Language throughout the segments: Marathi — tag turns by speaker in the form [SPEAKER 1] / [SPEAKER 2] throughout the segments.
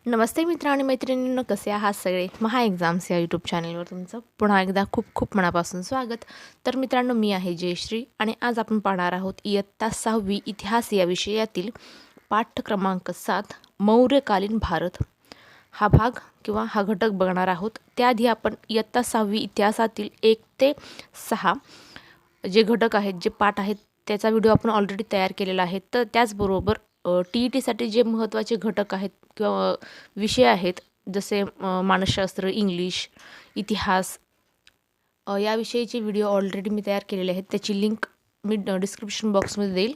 [SPEAKER 1] नमस्ते मित्र आणि मैत्रिणींनो, कसे आहात सगळे. महा एक्झाम्स या यूट्यूब चॅनलवर तुमचं पुन्हा एकदा खूप खूप मनापासून स्वागत. तर मित्रांनो, मी आहे जयश्री आणि आज आपण पाहणार आहोत इयत्ता 6वी इतिहास या विषयातील पाठ क्रमांक 7 मौर्यकालीन भारत हा भाग किंवा हा घटक बघणार आहोत. त्याआधी आपण इयत्ता 6वी इतिहासातील 1 ते 6 जे घटक आहेत, जे पाठ आहेत, त्याचा व्हिडिओ आपण ऑलरेडी तयार केलेला आहे. तर त्याचबरोबर TETसाठी जे महत्त्वाचे घटक आहेत किंवा विषय आहेत, जसे मानसशास्त्र, इंग्लिश, इतिहास याविषयीचे व्हिडिओ ऑलरेडी मी तयार केलेले आहेत. त्याची लिंक मी डिस्क्रिप्शन बॉक्समध्ये देईल,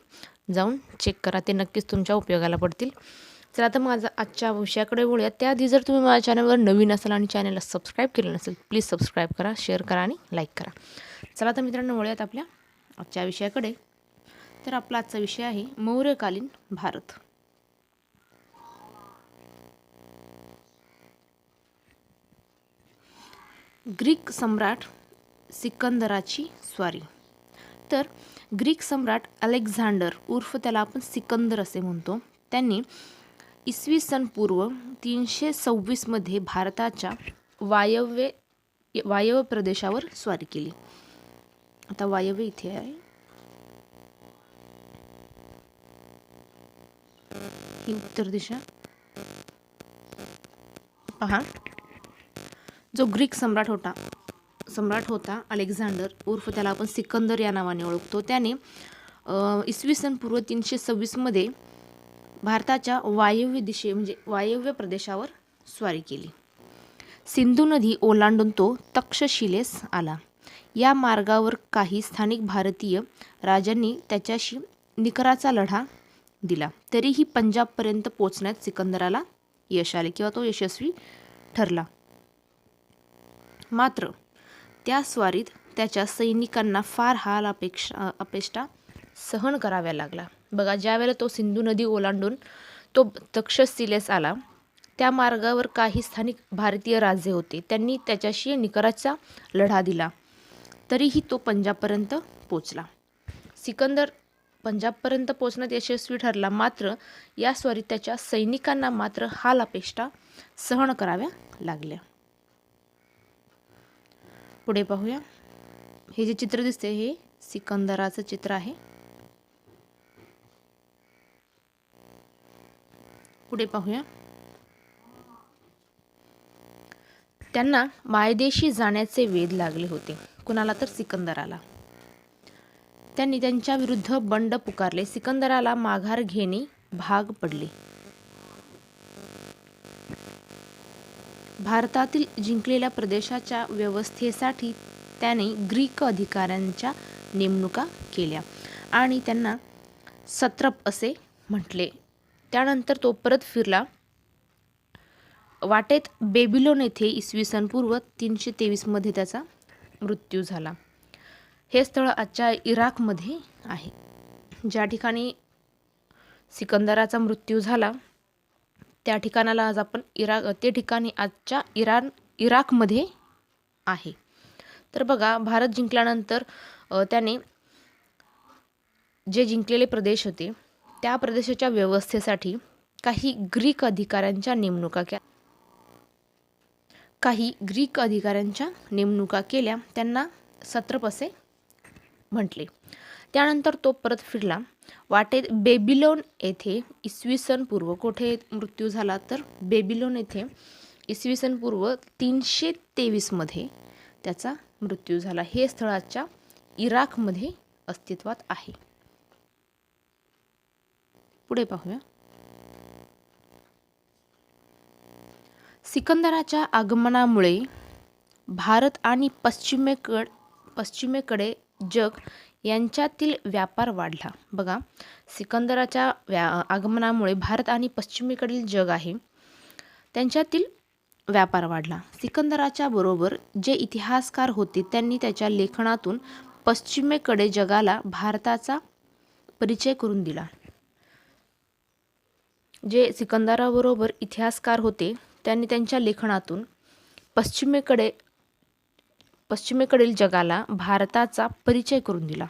[SPEAKER 1] जाऊन चेक करा, ते नक्कीच तुमच्या उपयोगाला पडतील. चला तर माझा आजच्या विषयाकडे वळूया. त्याआधी जर तुम्ही माझ्या चॅनलवर नवीन असाल आणि चॅनलला सबस्क्राईब केलं नसेल, प्लीज सबस्क्राईब करा, शेअर करा आणि लाईक करा. चला तर मित्रांनो, वळूयात आपल्या आजच्या विषयाकडे. तर आपला आजचा विषय आहे मौर्यकालीन भारत. ग्रीक सम्राट सिकंदराची स्वारी. तर ग्रीक सम्राट अलेक्झांडर उर्फ त्याला आपण सिकंदर असे म्हणतो, त्यांनी इसवी सन पूर्व 326 भारताच्या वायव्य प्रदेशावर स्वारी केली. आता वायव्य इथे आहे, ही उत्तर दिशा. पहा, जो ग्रीक सम्राट होता अलेक्झांडर उर्फ त्याला आपण सिकंदर या नावाने ओळखतो, त्याने इसवी सन पूर्व 326 भारताच्या वायव्य दिशे म्हणजे वायव्य प्रदेशावर स्वारी केली. सिंधू नदी ओलांडून तो तक्षशिलेस आला. या मार्गावर काही स्थानिक भारतीय राजांनी त्याच्याशी निकराचा लढा दिला, तरीही पंजाबपर्यंत पोचण्यात सिकंदराला यश आले किंवा तो यशस्वी ठरला. मात्र त्या स्वारीत त्याच्या सैनिकांना फार हाल अपेष्टा सहन कराव्या लागला. बघा, ज्यावेळेला तो सिंधू नदी ओलांडून तो तक्षशिलेस आला, त्या मार्गावर काही स्थानिक भारतीय राजे होते, त्यांनी त्याच्याशी निकराचा लढा दिला, तरीही तो पंजाबपर्यंत पोचला. सिकंदर पंजाबपर्यंत पोचण्यात यशस्वी ठरला, मात्र या स्वारीत त्याच्या सैनिकांना मात्र हाल अपेष्टा सहन कराव्या लागल्या. पुढे पाहूया. हे जे चित्र दिसते हे सिकंदराचं चित्र आहे. पुढे पाहूया. त्यांना मायदेशी जाण्याचे वेध लागले होते. कुणाला? तर सिकंदराला. त्यांनी त्यांच्या विरुद्ध बंड पुकारले. सिकंदराला माघार घेणे भाग पडले. भारतातील जिंकलेल्या प्रदेशाच्या व्यवस्थेसाठी त्याने ग्रीक अधिकाऱ्यांच्या नेमणुका केल्या आणि त्यांना सत्रप असे म्हटले. त्यानंतर तो परत फिरला. वाटेत बेबिलोन येथे इसवी सन पूर्व 323 त्याचा मृत्यू झाला. हे स्थळ आजच्या इराकमध्ये आहे. ज्या ठिकाणी सिकंदराचा मृत्यू झाला त्या ठिकाणाला आज आपण ते ठिकाणी आजच्या इराकमध्ये आहे. तर बघा, भारत जिंकल्यानंतर त्याने जे जिंकलेले प्रदेश होते त्या प्रदेशाच्या व्यवस्थेसाठी काही ग्रीक अधिकाऱ्यांच्या नेमणुका केल्या. त्यांना सत्रप असे म्हटले. त्यानंतर तो परत फिरला. वाटेत बेबिलोन येथे इसवी सन पूर्व, कुठे मृत्यू झाला तर बेबिलोन येथे इसवी सन पूर्व 323 त्याचा मृत्यू झाला. हे स्थळ आजच्या इराकमध्ये अस्तित्वात आहे. पुढे पाहूया. सिकंदराच्या आगमनामुळे भारत आणि पश्चिमेकडे जग यांच्यातील व्यापार वाढला. बघा, सिकंदराच्या आगमनामुळे भारत आणि पश्चिमेकडील जग आहे त्यांच्यातील व्यापार वाढला. सिकंदराच्या बरोबर जे इतिहासकार होते त्यांनी त्याच्या लेखनातून पश्चिमेकडे जगाला भारताचा परिचय करून दिला. जे सिकंदराबरोबर इतिहासकार होते त्यांनी त्यांच्या लेखनातून पश्चिमेकडील जगाला भारताचा परिचय करून दिला.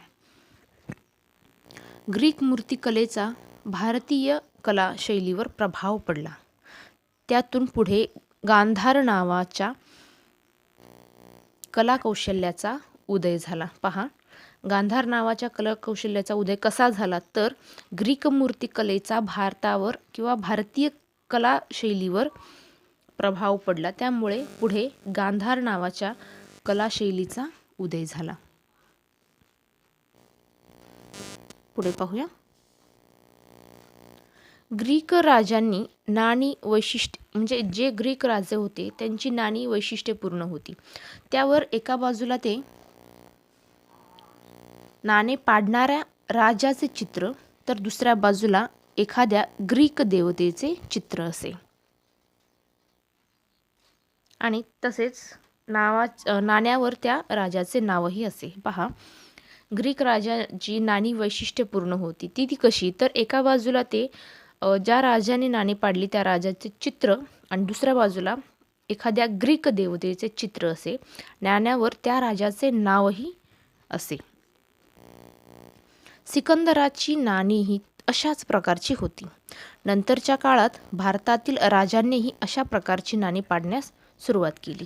[SPEAKER 1] ग्रीक मूर्तिकलेचा भारतीय कला शैलीवर प्रभाव पडला. त्यातून पुढे गांधार नावाच्या कलाकौशल्याचा उदय झाला. पहा, गांधार नावाच्या कलाकौशल्याचा उदय कसा झाला तर ग्रीक मूर्तिकलेचा भारतावर किंवा भारतीय कलाशैलीवर प्रभाव पडला, त्यामुळे पुढे गांधार नावाच्या कलाशैलीचा उदय झाला. पुढे पाहूया. ग्रीक राजांनी नाणी वैशिष्ट्य म्हणजे जे ग्रीक राजे होते त्यांची नाणी वैशिष्ट्यपूर्ण होती. त्यावर एका बाजूला ते नाणे पाडणाऱ्या राजाचे चित्र तर दुसऱ्या बाजूला एखाद्या ग्रीक देवतेचे चित्र असे. आणि तसेच नाण्यावर त्या राजाचे नावही असे. पहा, ग्रीक राजाची नाणी वैशिष्ट्यपूर्ण होती. ती कशी तर एका बाजूला ते ज्या राजाने नाणी पाडली त्या राजाचे चित्र आणि दुसऱ्या बाजूला एखाद्या ग्रीक देवतेचे चित्र असे. नाण्यावर त्या राजाचे नावही असे. सिकंदराची नाणी ही अशाच प्रकारची होती. नंतरच्या काळात भारतातील राजांनीही अशा प्रकारची नाणी पाडण्यास सुरुवात केली.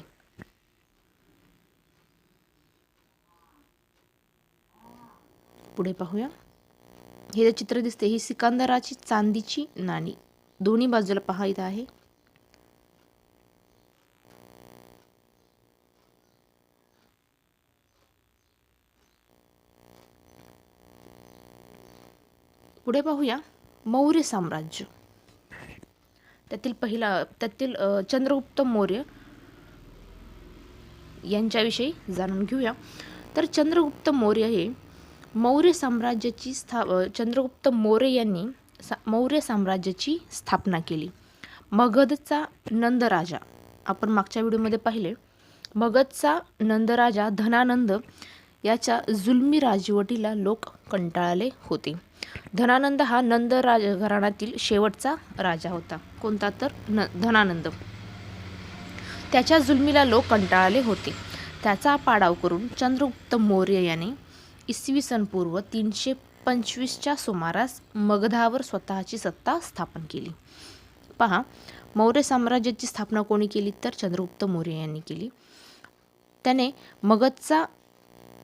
[SPEAKER 1] पुढे पाहूया. हे जे चित्र दिसते ही सिकंदराची चांदीची नाणी. दोन्ही बाजूला पहा इथं आहे. पुढे पाहूया मौर्य साम्राज्य. त्यातील चंद्रगुप्त मौर्य यांच्याविषयी जाणून घेऊया. तर चंद्रगुप्त मौर्य हे मौर्य साम्राज्याची चंद्रगुप्त मौर्य यांनी मौर्य साम्राज्याची स्थापना केली. मगधचा नंदराजा, आपण मागच्या व्हिडिओमध्ये पाहिले, मगधचा नंदराजा धनानंद याच्या जुलमी राजवटीला लोक कंटाळले होते. धनानंद हा नंद राजघराण्यातील शेवटचा राजा होता. कोणता तर धनानंद. त्याच्या जुलमीला लोक कंटाळले होते. त्याचा पाडाव करून चंद्रगुप्त मौर्य याने इसवी सन पूर्व 325च्या सुमारास मगधावर स्वतःची सत्ता स्थापन केली. पहा, मौर्य साम्राज्याची स्थापना कोणी केली तर चंद्रगुप्त मौर्य यांनी केली. त्याने मगधचा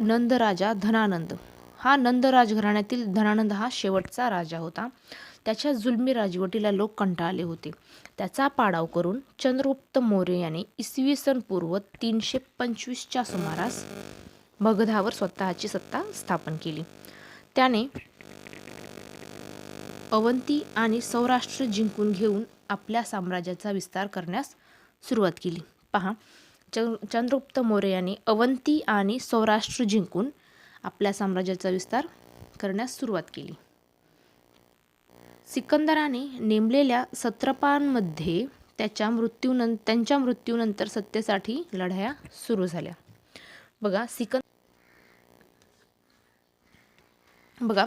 [SPEAKER 1] नंदराजा धनानंद हा नंद राजघराण्यातील धनानंद हा शेवटचा राजा होता. त्याच्या जुलमी राजवटीला लोक कंटाळले होते. त्याचा पाडाव करून चंद्रगुप्त मौर्य याने इसवी सन पूर्व 325च्या सुमारास मगधावर स्वतःची सत्ता स्थापन केली. त्याने अवंती आणि सौराष्ट्र जिंकून घेऊन आपल्या साम्राज्याचा विस्तार करण्यास सुरुवात केली. पहा, चंद्रगुप्त मौर्य याने अवंती आणि सौराष्ट्र जिंकून आपल्या साम्राज्याचा विस्तार करण्यास सुरुवात केली. सिकंदराने नेमलेल्या सत्रपांमध्ये त्यांच्या मृत्यूनंतर सत्तेसाठी लढाया सुरू झाल्या. बघा,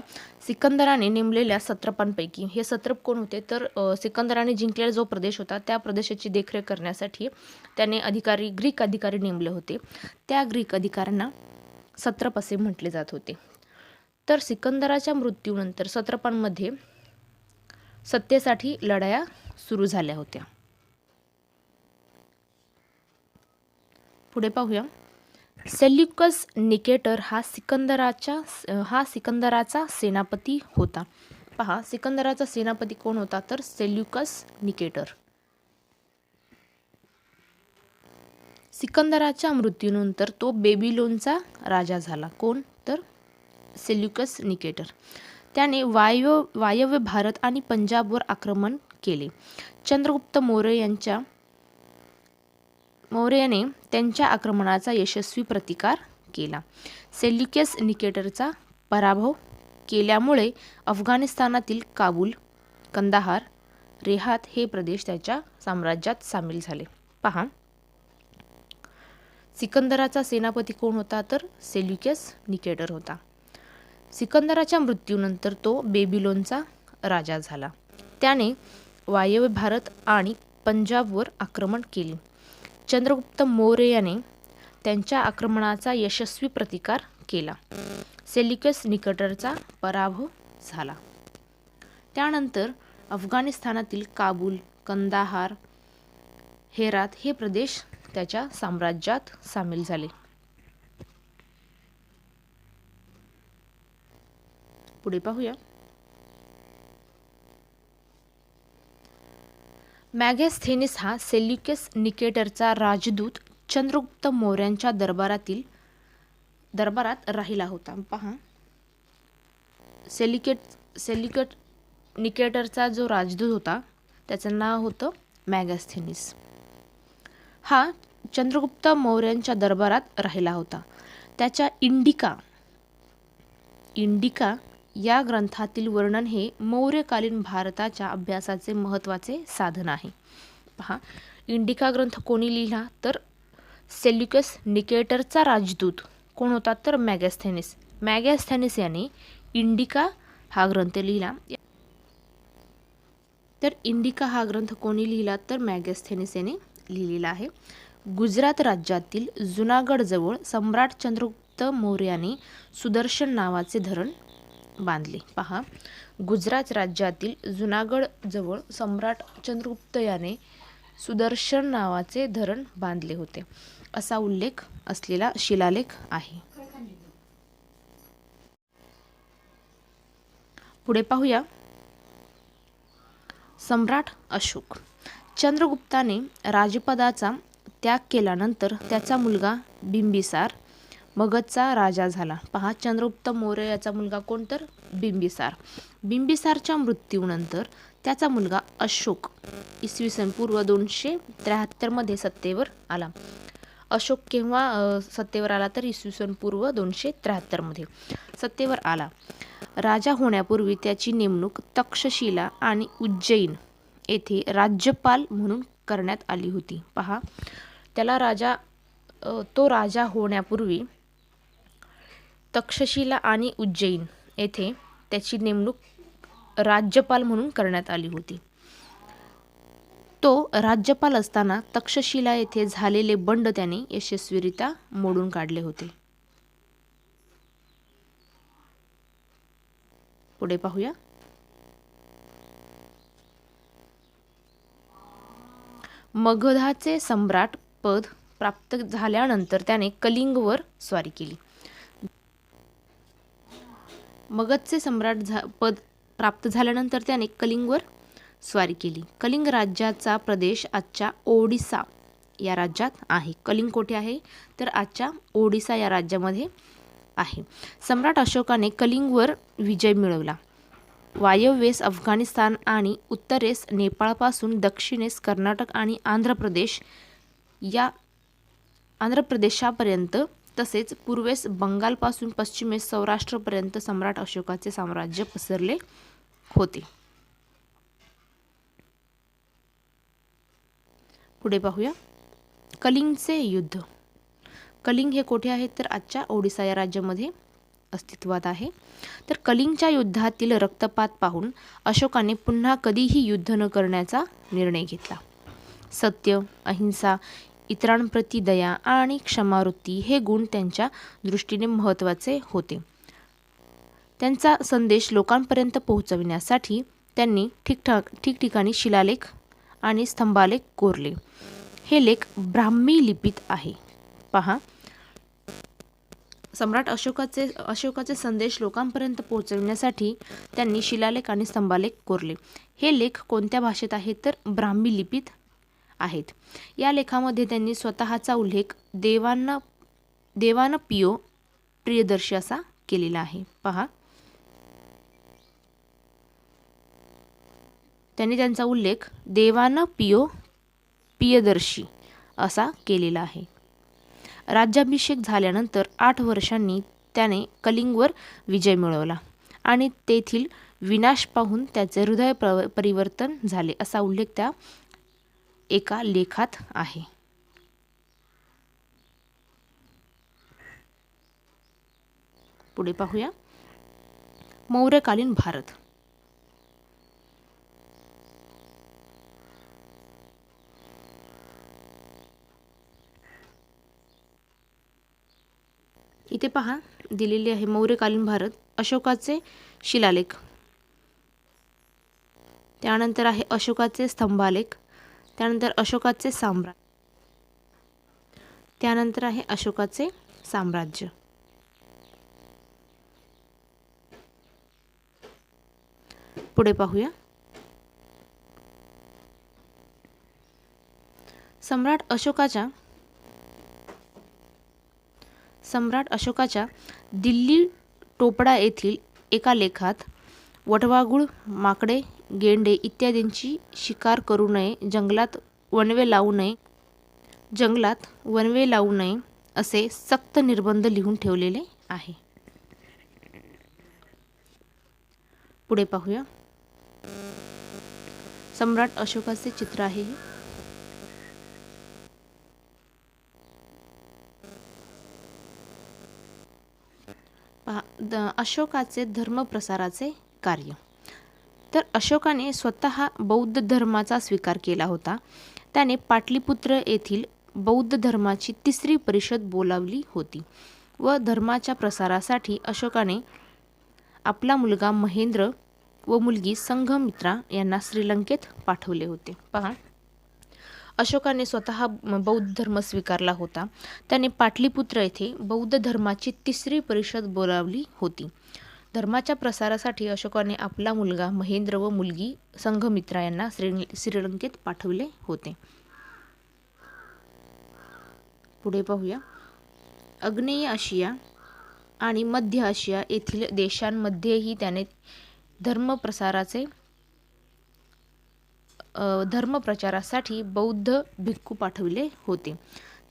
[SPEAKER 1] सिकंदराने नेमलेल्या सत्रपांपैकी हे सत्रप कोण होते तर सिकंदराने जिंकलेला जो प्रदेश होता त्या प्रदेशाची देखरेख करण्यासाठी त्याने ग्रीक अधिकारी नेमले होते. त्या ग्रीक अधिकाऱ्यांना सत्रप असे म्हटले जात होते. तर सिकंदराच्या मृत्यूनंतर सत्रपांमध्ये सत्तेसाठी लढाया सुरू झाल्या होत्या. पुढे पाहूया. सेल्युकस निकेटर हा सिकंदराचा सेनापती होता. पहा, सिकंदराचा सेनापती कोण होता तर सेल्युकस निकेटर. सिकंदराच्या मृत्यूनंतर तो बेबीलोनचा राजा झाला. कोण तर सेल्युकस निकेटर. त्याने वायव्य भारत आणि पंजाबवर आक्रमण केले. चंद्रगुप्त मौर्याने त्यांच्या आक्रमणाचा यशस्वी प्रतिकार केला. सेल्युकस निकेटरचा पराभव केल्यामुळे अफगाणिस्तानातील काबूल, कंदाहार, रेहात हे प्रदेश त्याच्या साम्राज्यात सामील झाले. पहा, सिकंदराचा सेनापती कोण होता तर सेल्युकस निकेटर होता. सिकंदराच्या मृत्यूनंतर तो बेबीलोनचा राजा झाला. त्याने वायव्य भारत आणि पंजाबवर आक्रमण केले. चंद्रगुप्त मौर्य याने त्यांच्या आक्रमणाचा यशस्वी प्रतिकार केला. सेल्युकस निकेटरचा पराभव झाला. त्यानंतर अफगाणिस्तानातील काबूल, कंदाहार, हेरात हे प्रदेश त्याच्या साम्राज्यात सामील झाले. पुढे पाहूया. मॅगॅस्थेनिस हा सेल्युकस निकेटरचा राजदूत चंद्रगुप्त मौर्यांच्या दरबारात राहिला होता. पहा, सेल्युकस निकेटरचा जो राजदूत होता त्याचं नाव होतं मॅगॅस्थेनिस. हा चंद्रगुप्त मौर्यांच्या दरबारात राहिला होता. त्याच्या इंडिका या ग्रंथातील वर्णन हे मौर्यकालीन भारताच्या अभ्यासाचे महत्त्वाचे साधन आहे. पहा, इंडिका ग्रंथ कोणी लिहिला तर सेल्युकस निकेटरचा राजदूत कोण होता तर मॅगॅस्थेनिस. मॅगॅस्थेनिस याने इंडिका हा ग्रंथ लिहिला. तर इंडिका हा ग्रंथ कोणी लिहिला तर मॅगॅस्थेनिस याने लिहिलेला आहे. गुजरात राज्यातील जुनागड जवळ सम्राट चंद्रगुप्त मौर्याने सुदर्शन नावाचे धरण बांधले. पहा, गुजरात राज्यातील जुनागड जवळ सम्राट चंद्रगुप्त याने सुदर्शन नावाचे धरण बांधले होते असा उल्लेख असलेला शिलालेख आहे. पुढे पाहूया. सम्राट अशोक. चंद्रगुप्ताने राजपदाचा त्याग केल्यानंतर त्याचा मुलगा बिंबिसार मगधचा राजा झाला. पहा, चंद्रगुप्त मौर्य याचा मुलगा कोण तर बिंबिसार. बिंबिसारच्या मृत्यूनंतर त्याचा मुलगा अशोक इसवी सन पूर्व 273 मध्ये सत्तेवर आला. अशोक केव्हा सत्तेवर आला तर इसवी सन पूर्व 273 मध्ये सत्तेवर आला. राजा होण्यापूर्वी त्याची नेमणूक तक्षशिला आणि उज्जैन येथे राज्यपाल म्हणून करण्यात आली होती. पहा, तो राजा होण्यापूर्वी तक्षशिला आणि उज्जैन येथे त्याची नेमणूक राज्यपाल म्हणून करण्यात आली होती. तो राज्यपाल असताना तक्षशिला येथे झालेले बंड त्याने यशस्वीरित्या मोडून काढले होते. पुढे पाहूया. मगधाचे सम्राट पद प्राप्त झाल्यानंतर त्याने कलिंगवर स्वारी केली. मगधचे सम्राट पद प्राप्त झाल्यानंतर त्याने कलिंगवर स्वारी केली. कलिंग राज्याचा प्रदेश आजच्या ओडिसा या राज्यात आहे. कलिंग कोठे आहे तर आजच्या ओडिसा या राज्यामध्ये आहे. सम्राट अशोकाने कलिंगवर विजय मिळवला. वायव्येस अफगाणिस्तान आणि उत्तरेस नेपाळपासून दक्षिणेस कर्नाटक आणि आंध्र प्रदेशापर्यंत तसेच पूर्वेस बंगालपासून पश्चिमेस सौराष्ट्रपर्यंत सम्राट अशोकाचे साम्राज्य पसरले होते. पुढे पाहूया. कलिंगचे युद्ध. कलिंग हे कोठे आहे तर आजच्या ओडिसा या राज्यामध्ये अस्तित्वात आहे. तर कलिंगच्या युद्धातील रक्तपात पाहून अशोकाने पुन्हा कधीही युद्ध न करण्याचा निर्णय घेतला. सत्य, अहिंसा, इतरांप्रती दया आणि क्षमावृत्ती हे गुण त्यांच्या दृष्टीने महत्त्वाचे होते. त्यांचा संदेश लोकांपर्यंत पोहोचविण्यासाठी त्यांनी ठिकठिकाणी शिलालेख आणि स्तंभालेख कोरले. हे लेख ब्राह्मी लिपीत आहे. पहा, सम्राट अशोकाचे संदेश लोकांपर्यंत पोहोचविण्यासाठी त्यांनी शिलालेख आणि स्तंभालेख कोरले. हे लेख कोणत्या भाषेत आहेत तर ब्राह्मी लिपीत आहेत. या लेखामध्ये त्यांनी स्वतःचा उल्लेख देवान पियो प्रियदर्शी असा केलेला आहे. पहा, त्यांनी त्यांचा उल्लेख देवान पियो प्रियदर्शी असा केलेला आहे. राज्याभिषेक झाल्यानंतर 8 वर्षांनी त्याने कलिंगवर विजय मिळवला आणि तेथील विनाश पाहून त्याचे हृदय परिवर्तन झाले असा उल्लेख त्या एका लेखात आहे. पुढे पाहूया. मौर्यकालीन भारत. इथे पहा दिलेले आहे मौर्यकालीन भारत, अशोकाचे शिलालेख, त्यानंतर आहे अशोकाचे स्तंभालेख, त्यानंतर अशोकाचे साम्राज्य, त्यानंतर आहे अशोकाचे साम्राज्य. पुढे पाहूया. सम्राट अशोकाच्या दिल्ली टोपडा येथील एका लेखात वटवाघूळ, माकडे, गेंडे इत्यादींची शिकार करू नये, जंगलात वणवे लावू नये असे सक्त निर्बंध लिहून ठेवलेले आहे. पुढे पाहूया. सम्राट अशोकाचे चित्र आहे. अशोकाचे धर्मप्रसाराचे कार्य. तर अशोकाने स्वतः बौद्ध धर्माचा स्वीकार केला होता. त्याने पाटलीपुत्र येथील बौद्ध धर्माची 3री परिषद बोलावली होती व धर्माच्या प्रसारासाठी अशोकाने आपला मुलगा महेंद्र व मुलगी संघमित्रा यांना श्रीलंकेत पाठवले होते. पहा, अशोकाने स्वतः बौद्ध धर्म स्वीकारला होता. त्याने पाटलीपुत्र येथे बौद्ध धर्माची 3री परिषद बोलावली होती. धर्माच्या प्रसारासाठी अशोकाने आपला मुलगा महेंद्र व मुलगी संघमित्रा यांना श्रीलंकेत पाठवले होते. पुढे पाहूया. आग्नेय आशिया आणि मध्य आशिया येथील देशांमध्येही त्याने धर्मप्रचारासाठी बौद्ध भिक्खू पाठविले होते.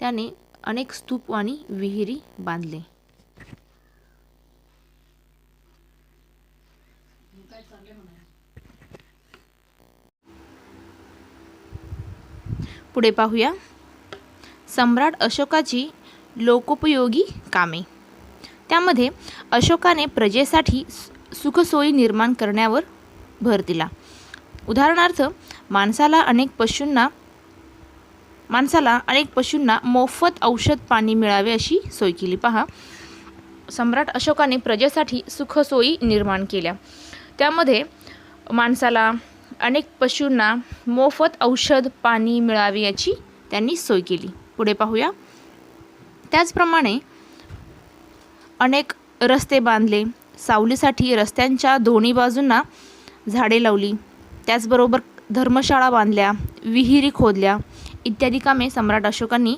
[SPEAKER 1] त्याने अनेक स्तूप आणि विहिरी बांधले. पुढे पाहूया. सम्राट अशोकाची लोकोपयोगी कामे. त्यामध्ये अशोकाने प्रजेसाठी सुखसोयी निर्माण करण्यावर भर दिला. उदाहरणार्थ, माणसाला अनेक पशूंना मोफत औषध पाणी मिळावे अशी सोय केली. पहा, सम्राट अशोकाने प्रजेसाठी सुखसोयी निर्माण केल्या. त्यामध्ये माणसाला अनेक पशूंना मोफत औषध पाणी मिळावे याची त्यांनी सोय केली. पुढे पाहूया. त्याचप्रमाणे अनेक रस्ते बांधले. सावलीसाठी रस्त्यांच्या दोन्ही बाजूंना झाडे लावली. त्याचबरोबर धर्मशाळा बांधल्या, विहिरी खोदल्या इत्यादी कामे सम्राट अशोकांनी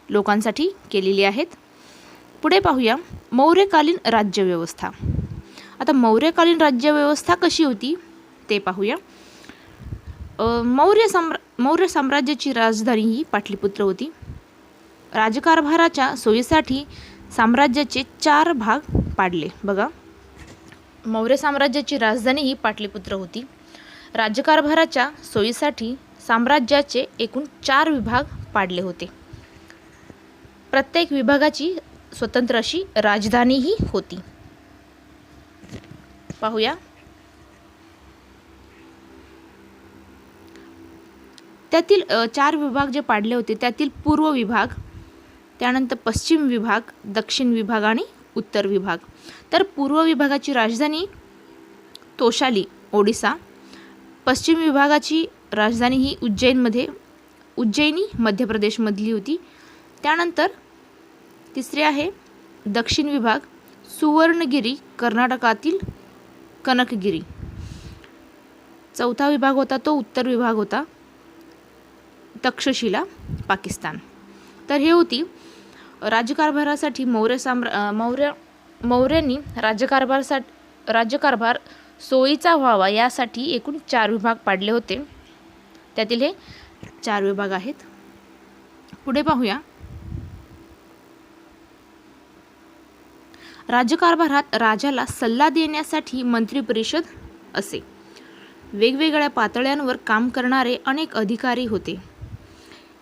[SPEAKER 1] लोकांसाठी केलेली आहेत. पुढे पाहूया. मौर्यकालीन राज्यव्यवस्था. आता मौर्यकालीन राज्यव्यवस्था कशी होती ते पाहूया. मौर्य साम्राज्याची राजधानी ही पाटलीपुत्र होती. राजकारभाराच्या सोयीसाठी साम्राज्याचे 4 भाग पाडले. बघा, मौर्य साम्राज्याची राजधानी ही पाटलीपुत्र होती. राज्यकारभाराच्या सोयीसाठी साम्राज्याचे एकूण 4 विभाग पाडले होते. प्रत्येक विभागाची स्वतंत्र अशी राजधानीही होती. पाहूया. त्यातील 4 विभाग जे पाडले होते त्यातील पूर्व विभाग, त्यानंतर पश्चिम विभाग, दक्षिण विभाग आणि उत्तर विभाग. तर पूर्व विभागाची राजधानी तोशाली, ओडिसा. पश्चिम विभागाची राजधानी ही उज्जैनी मध्य प्रदेशमधली होती. त्यानंतर तिसरे आहे दक्षिण विभाग, सुवर्णगिरी, कर्नाटकातील कनकगिरी. चौथा विभाग होता तो उत्तर विभाग होता, तक्षशिला, पाकिस्तान. तर हे होती राज्यकारभारासाठी मौर्यांनी राज्यकारभार सोयीचा व्हावा यासाठी एकूण 4 विभाग पाडले होते. त्यातील हे 4 विभाग आहेत. पुढे पाहूया. राज्यकारभारात राजाला सल्ला देण्यासाठी मंत्री परिषद असे. वेगवेगळ्या पातळ्यांवर काम करणारे अनेक अधिकारी होते.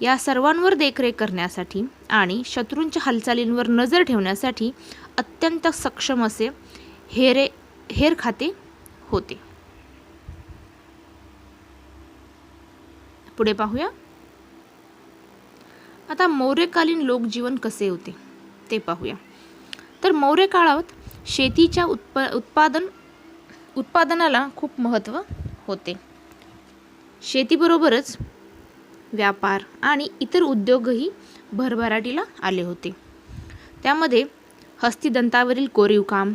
[SPEAKER 1] या सर्वांवर देखरेख करण्यासाठी आणि शत्रूंच्या हालचालींवर नजर ठेवण्यासाठी अत्यंत सक्षम असे हेर खाते होते. पुढे पाहूया. आता मौर्यकालीन लोकजीवन कसे होते ते पाहूया. तर मौर्य काळात शेतीच्या उत्पादनाला खूप महत्त्व होते. शेतीबरोबरच व्यापार आणि इतर उद्योगही भरभराटीला आले होते. त्यामध्ये हस्तिदंतावरील कोरीवकाम,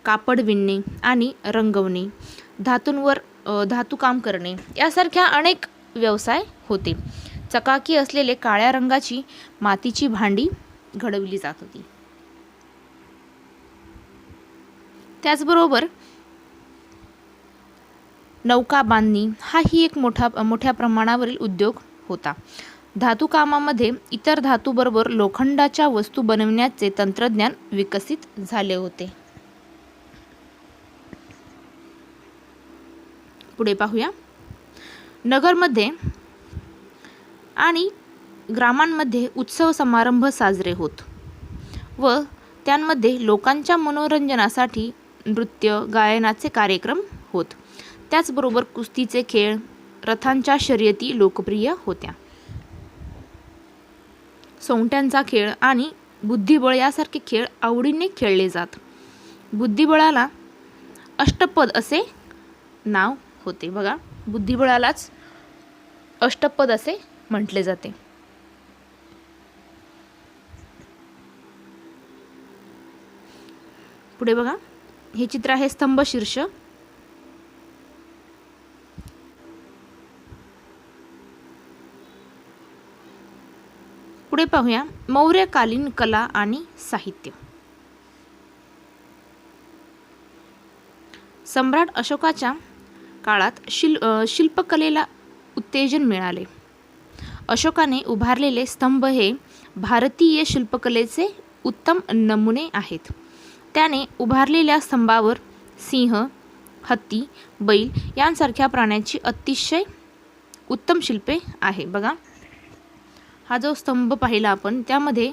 [SPEAKER 1] कापड विणणे आणि रंगवणे, धातूंवर धातुकाम करणे यासारख्या अनेक व्यवसाय होते. चकाकी असलेले काळ्या रंगाची मातीची भांडी घडवली जात होती. त्याचबरोबर नौका बांधणी हाही एक मोठ्या प्रमाणावरील उद्योग होता. धातुकामामध्ये इतर धातूबरोबर लोखंडाच्या वस्तू बनवण्याचे तंत्रज्ञान विकसित झाले होते. पुढे पाहूया. नगरमध्ये आणि ग्रामांमध्ये उत्सव समारंभ साजरे होत व त्यांमध्ये लोकांच्या मनोरंजनासाठी नृत्य, गायनाचे कार्यक्रम होत. त्याचबरोबर कुस्तीचे खेळ, रथांच्या शर्यती लोकप्रिय होत्या. सोंगट्यांचा खेळ आणि बुद्धिबळ यासारखे खेळ आवडीने खेळले जात. बुद्धिबळाला अष्टपद असे नाव होते. बघा, बुद्धिबळालाच अष्टपद असे म्हटले जाते. पुढे बघा, हे चित्र आहे स्तंभशीर्ष. पुढे पाहूया मौर्यकालीन कला आणि साहित्य. सम्राट अशोकाच्या काळात शिल्पकलेला उत्तेजन मिळाले. अशोकाने उभारलेले स्तंभ हे भारतीय शिल्पकलेचे उत्तम नमुने आहेत. त्याने उभारलेल्या स्तंभावर सिंह, हत्ती, बैल यांसारख्या प्राण्यांची अतिशय उत्तम शिल्पे आहे. बघा, हा जो स्तंभ पाहिला आपण त्यामध्ये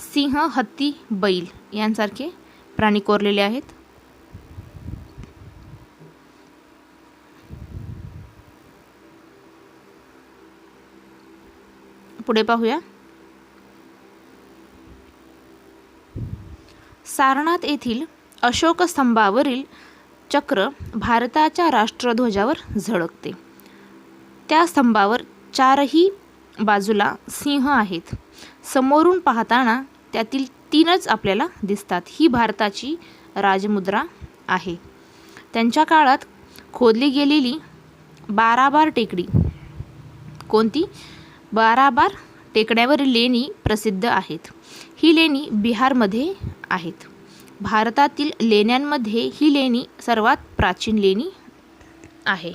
[SPEAKER 1] सिंह, हत्ती, बैल यांसारखे प्राणी कोरलेले आहेत. पुढे पाहूया. सारनाथ येथील अशोक स्तंभावरील चक्र भारताच्या राष्ट्रध्वजावर झळकते. त्या स्तंभावर चारही बाजूला सिंह आहेत. समोरून पाहताना त्यातील 3च आपल्याला दिसतात. ही भारताची राजमुद्रा आहे. त्यांच्या काळात खोदली गेलेली 12 बार टेकडी, कोणती 12 बार टेकड्यावरील लेणी प्रसिद्ध आहेत. ही लेणी बिहारमध्ये आहेत. भारतातील लेण्यांमध्ये ही लेणी सर्वात प्राचीन लेणी आहे.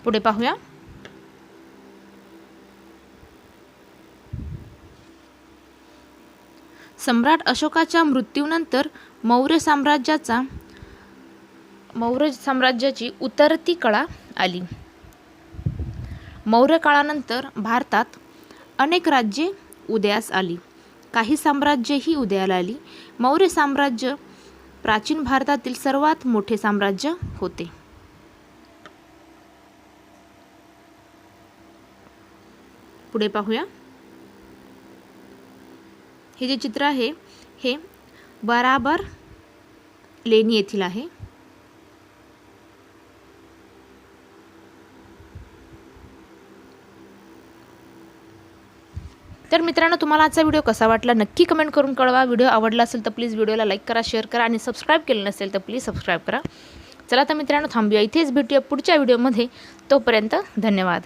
[SPEAKER 1] पुढे पाहूया. सम्राट अशोकाच्या मृत्यूनंतर मौर्य साम्राज्याची उतरती कळा आली. मौर्य काळानंतर भारतात अनेक राज्ये उदयास आली. काही साम्राज्यही उदयाला आली. मौर्य साम्राज्य प्राचीन भारतातील सर्वात मोठे साम्राज्य होते. पुढे पाहूया. हे जे चित्र आहे हे 12 बार लेणी येथील आहे. तर मित्रांनो, तुम्हाला आजचा व्हिडिओ कसा वाटला नक्की कमेंट करून कळवा. व्हिडिओ आवडला असेल तर प्लीज व्हिडिओला लाईक करा, शेअर करा आणि सबस्क्राईब केलं नसेल तर प्लीज सबस्क्राईब करा. चला तर मित्रांनो, थांबूया इथेच. भेटूया पुढच्या व्हिडिओमध्ये. तोपर्यंत धन्यवाद.